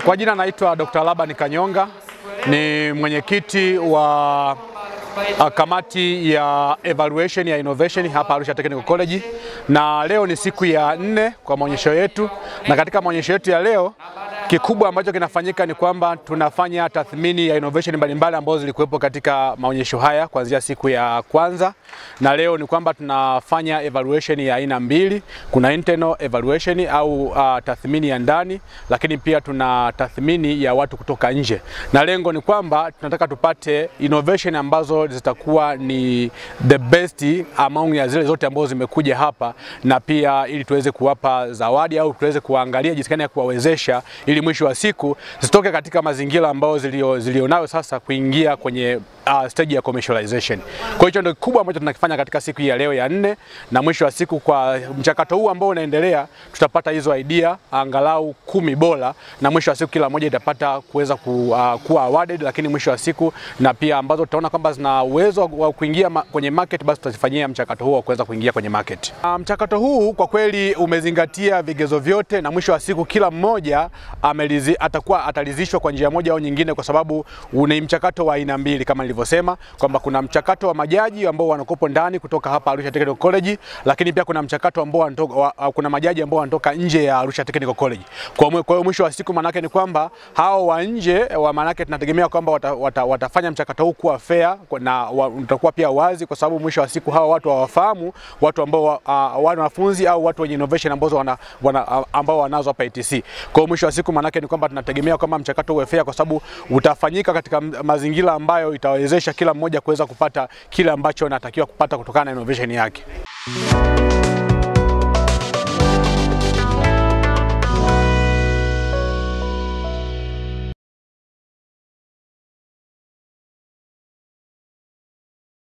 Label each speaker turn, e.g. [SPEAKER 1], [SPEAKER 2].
[SPEAKER 1] Kwa jina naitwa Dr. Laban Kanyonga, ni mwenyekiti wa kamati ya evaluation ya innovation hapa Arusha Technical College, na leo ni siku ya 4 kwa maonyesho yetu, na katika maonyesho yetu ya leo kikubwa ambacho kinafanyika ni kwamba tunafanya tathmini ya innovation mbalimbali ambazo zilikuwepo katika maonyesho haya kuanzia siku ya kwanza, na leo ni kwamba tunafanya evaluation ya aina mbili. Kuna internal evaluation au tathmini ya ndani, lakini pia tuna tathmini ya watu kutoka nje, na lengo ni kwamba tunataka tupate innovation ambazo zitakuwa ni the best among ya zile zote ambazo zimekuja hapa, na pia ili tuweze kuwapa zawadi au tuweze kuangalia jinsi gani ya kuwawezesha ili mwisho wa siku zitoke katika mazingira ambayo zilionayo sasa kuingia kwenye stage ya commercialization. Kwa hiyo ndio kikubwa ambacho tunakifanya katika siku hii ya leo ya 4, na mwisho wa siku kwa mchakato huu ambao unaendelea tutapata hizo idea angalau 10 bora, na mwisho wa siku kila moja itapata kuweza kuwa awarded, lakini mwisho wa siku na pia ambazo tutaona kwamba zina uwezo wa kuingia kwenye market, basi tutazifanyia mchakato huo wa kuweza kuingia kwenye market. Mchakato huu kwa kweli umezingatia vigezo vyote, na mwisho wa siku kila mmoja atalizishwa kwa njia moja au nyingine, kwa sababu ni mchakato wa aina mbili kama nilivyosema kwamba kuna mchakato wa majaji ambao wanakopo ndani kutoka hapa Arusha Technical College, lakini pia kuna mchakato ambao kuna majaji ambao wanatoka nje ya Arusha Technical College. Kwa hiyo mwisho wa siku manake ni kwamba hao wa nje manake tunategemea kwamba watafanya mchakato huu kuwa fair na utakuwa pia wazi, kwa sababu mwisho wa siku hawa watu hawafahamu watu ambao wanafunzi au watu wenye innovation ambao wanazo hapa ITC. Kwa mwisho wa siku manake ni kwamba tunategemea kama mchakato uwe fair, kwa sababu utafanyika katika mazingira ambayo itawezesha kila mmoja kuweza kupata kile ambacho anatakiwa kupata kutokana na innovation yake.